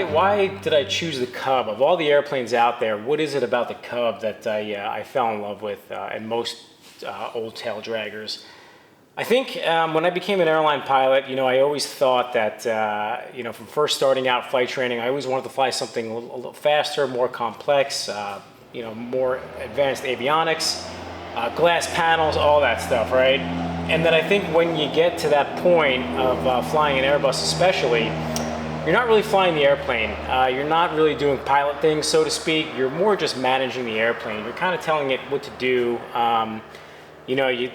why did I choose the Cub? Of all the airplanes out there, what is it about the Cub that I fell in love with and most old tail draggers? I think when I became an airline pilot, I always thought that, from first starting out flight training, I always wanted to fly something a little faster, more complex, more advanced avionics, glass panels, all that stuff, right? And then I think when you get to that point of flying an Airbus especially, you're not really flying the airplane. You're not really doing pilot things, so to speak. You're more just managing the airplane. You're kind of telling it what to do.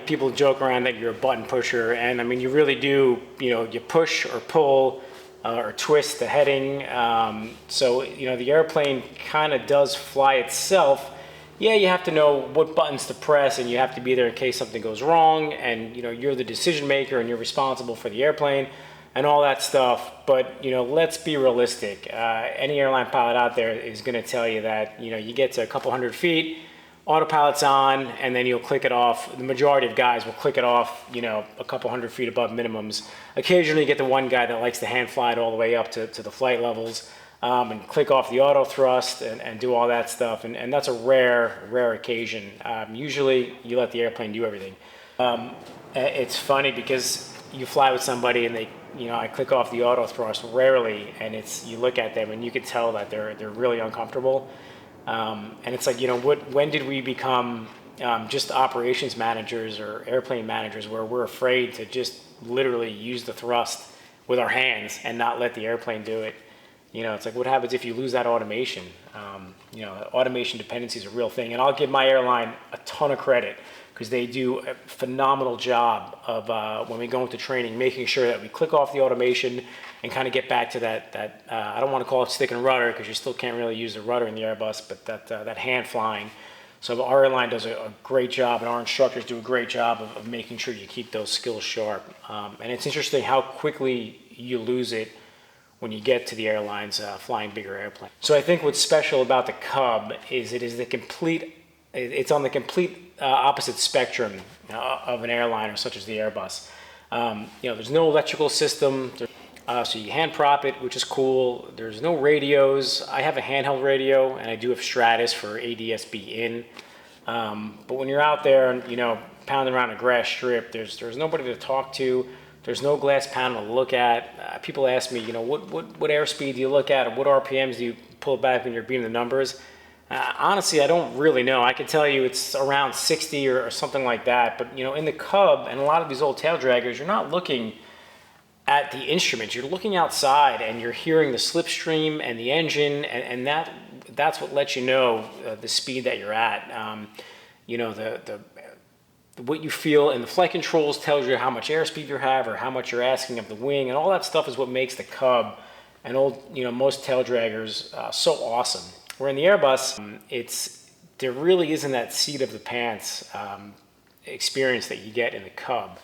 People joke around that you're a button pusher, and I mean, you really do, you push or pull or twist the heading. The airplane kind of does fly itself. Yeah, you have to know what buttons to press, and you have to be there in case something goes wrong, and you're the decision maker and you're responsible for the airplane and all that stuff. But let's be realistic. Any airline pilot out there is going to tell you that you get to a couple hundred feet, autopilot's on, and then you'll click it off. The majority of guys will click it off, a couple hundred feet above minimums. Occasionally you get the one guy that likes to hand fly it all the way up to the flight levels and click off the auto thrust and do all that stuff. And that's a rare occasion. Usually you let the airplane do everything. It's funny because you fly with somebody and I click off the auto thrust rarely, and you look at them and you can tell that they're really uncomfortable. And it's like, when did we become just operations managers or airplane managers where we're afraid to just literally use the thrust with our hands and not let the airplane do it? It's like, what happens if you lose that automation? Automation dependency is a real thing. And I'll give my airline a ton of credit because they do a phenomenal job of when we go into training, making sure that we click off the automation and kind of get back to that I don't want to call it stick and rudder because you still can't really use the rudder in the Airbus, but that hand flying. So our airline does a great job, and our instructors do a great job of making sure you keep those skills sharp. And it's interesting how quickly you lose it when you get to the airlines flying bigger airplanes. So I think what's special about the Cub is it's on the complete opposite spectrum of an airliner such as the Airbus. There's no electrical system. So you hand prop it, which is cool. There's no radios. I have a handheld radio, and I do have Stratus for ADS-B in. But when you're out there and pounding around a grass strip, there's nobody to talk to. There's no glass panel to look at. People ask me, what airspeed do you look at, or what RPMs do you pull back when you're beating the numbers? Honestly, I don't really know. I can tell you it's around 60 or something like that. But in the Cub and a lot of these old tail draggers, you're not looking at the instruments. You're looking outside and you're hearing the slipstream and the engine, and that's what lets you know the speed that you're at. What you feel in the flight controls tells you how much airspeed you have or how much you're asking of the wing, and all that stuff is what makes the Cub and most tail draggers so awesome. Where in the Airbus, there really isn't that seat of the pants experience that you get in the Cub.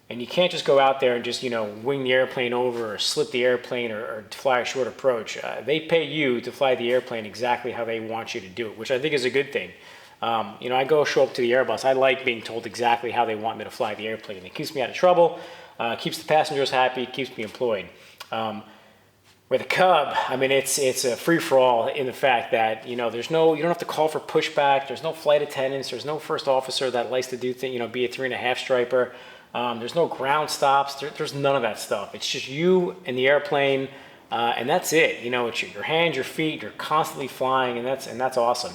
And you can't just go out there and just, wing the airplane over or slip the airplane or fly a short approach. They pay you to fly the airplane exactly how they want you to do it, which I think is a good thing. I show up to the Airbus. I like being told exactly how they want me to fly the airplane. It keeps me out of trouble, keeps the passengers happy, keeps me employed. Where the Cub, it's a free-for-all in the fact that, you don't have to call for pushback. There's no flight attendants. There's no first officer that likes to do things, be a 3.5 striper. There's no ground stops. There's none of that stuff. It's just you and the airplane, and that's it. It's your hands, your feet. You're constantly flying, and that's awesome.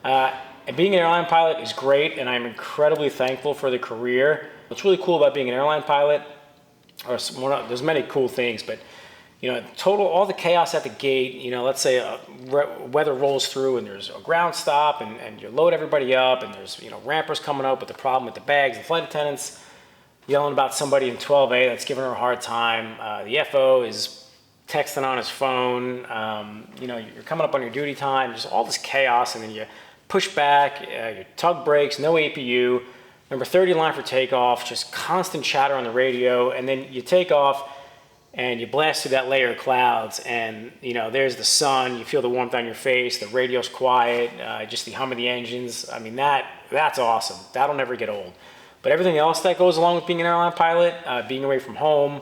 And being an airline pilot is great, and I'm incredibly thankful for the career. What's really cool about being an airline pilot, there's many cool things, but all the chaos at the gate. Let's say weather rolls through and there's a ground stop, and you load everybody up, and there's rampers coming up with the problem with the bags, the flight attendants yelling about somebody in 12A that's giving her a hard time. The FO is texting on his phone. You're coming up on your duty time. Just all this chaos, and then you push back. Your tug brakes, no APU. Number 30 line for takeoff. Just constant chatter on the radio, and then you take off and you blast through that layer of clouds, and there's the sun. You feel the warmth on your face. The radio's quiet. Just the hum of the engines. That's awesome. That'll never get old. But everything else that goes along with being an airline pilot, being away from home,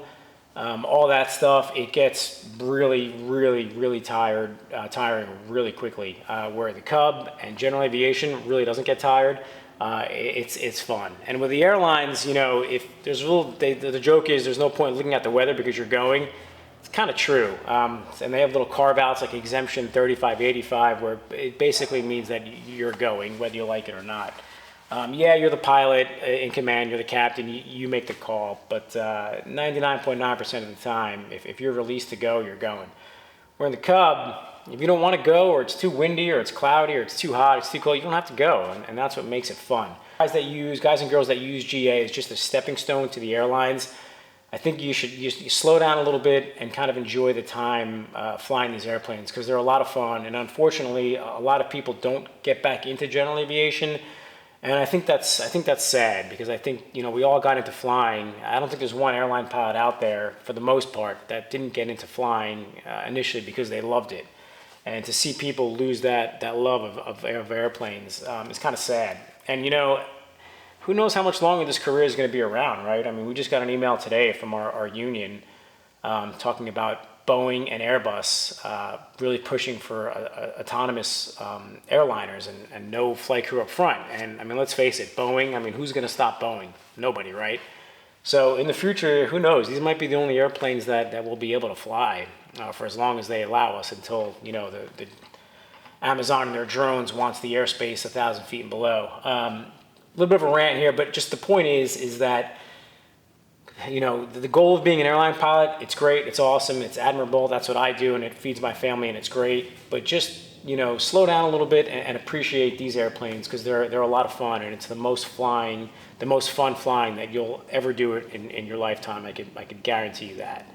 all that stuff, it gets really, really, really tiring really quickly. Where the Cub and general aviation really doesn't get tired. It's fun. And with the airlines, if there's the joke is there's no point looking at the weather because you're going. It's kind of true. And they have little carve outs like exemption 3585, where it basically means that you're going, whether you like it or not. Yeah, you're the pilot in command, you're the captain, you make the call, but 99.9% of the time, if you're released to go, you're going. Where in the Cub, if you don't want to go, or it's too windy, or it's cloudy, or it's too hot, it's too cold, you don't have to go, and that's what makes it fun. Guys and girls that use GA is just a stepping stone to the airlines. I think you should slow down a little bit and kind of enjoy the time flying these airplanes, because they're a lot of fun, and unfortunately, a lot of people don't get back into general aviation. And I think that's sad, because I think we all got into flying. I don't think there's one airline pilot out there, for the most part, that didn't get into flying initially because they loved it. And to see people lose that love of airplanes is kind of sad. And who knows how much longer this career is going to be around, right? I mean, we just got an email today from our union talking about Boeing and Airbus really pushing for autonomous airliners and no flight crew up front. And I mean, let's face it, Boeing, I mean, who's going to stop Boeing? Nobody, right? So in the future, who knows? These might be the only airplanes that will be able to fly for as long as they allow us, until, the Amazon and their drones wants the airspace 1,000 feet and below. A little bit of a rant here, but just the point is that the goal of being an airline pilot, it's great, it's awesome, it's admirable, that's what I do, and it feeds my family, and it's great. But just, slow down a little bit and appreciate these airplanes, because they're a lot of fun, and it's the most fun flying that you'll ever do it in your lifetime. I could guarantee you that.